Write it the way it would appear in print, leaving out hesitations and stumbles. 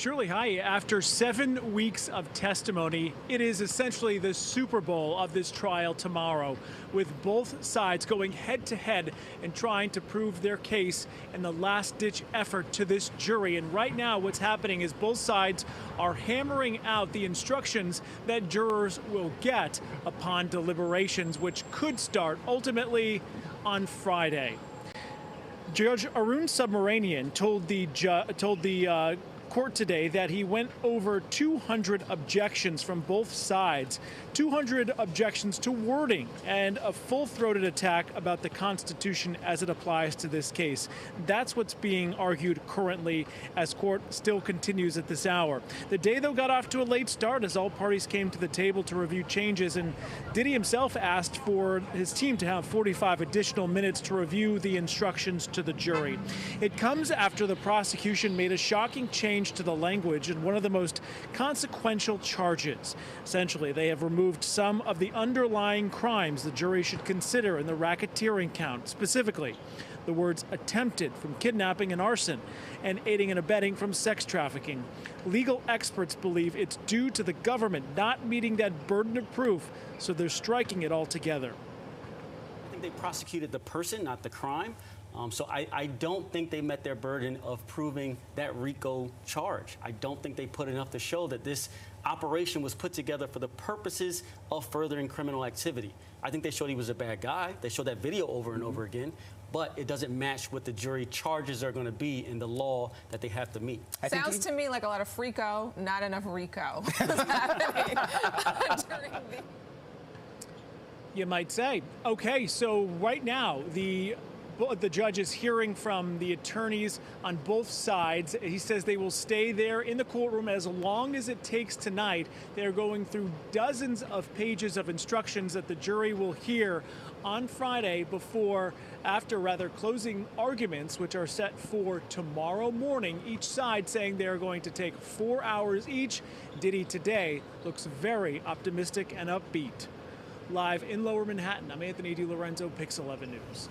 Surely, hi. After 7 weeks of testimony, it is essentially the Super Bowl of this trial tomorrow, with both sides going head to head and trying to prove their case in the last-ditch effort to this jury. And right now, what's happening is both sides are hammering out the instructions that jurors will get upon deliberations, which could start ultimately on Friday. Judge Arun Subramanian told the court today that he went over 200 objections from both sides, 200 objections to wording, and a full-throated attack about the Constitution as it applies to this case. That's what's being argued currently as court still continues at this hour. The day, though, got off to a late start as all parties came to the table to review changes, and Diddy himself asked for his team to have 45 additional minutes to review the instructions to the jury. It comes after the prosecution made a shocking change to the language in one of the most consequential charges. Essentially, they have removed some of the underlying crimes the jury should consider in the racketeering count, specifically the words attempted from kidnapping and arson, and aiding and abetting from sex trafficking. Legal experts believe it's due to the government not meeting that burden of proof, so they're striking it altogether. I think they prosecuted the person, not the crime. So I don't think they met their burden of proving that RICO charge. I don't think they put enough to show that this operation was put together for the purposes of furthering criminal activity. I think they showed he was a bad guy. They showed that video over and over again, but it doesn't match what the jury charges are going to be in the law that they have to meet. Sounds to me like a lot of freako, not enough RICO. You might say. Okay, so right now, the judge is hearing from the attorneys on both sides. He says they will stay there in the courtroom as long as it takes tonight. They're going through dozens of pages of instructions that the jury will hear on Friday after closing arguments, which are set for tomorrow morning. Each side saying they're going to take 4 hours each. Diddy today looks very optimistic and upbeat. Live in Lower Manhattan, I'm Anthony DiLorenzo, Pix 11 News.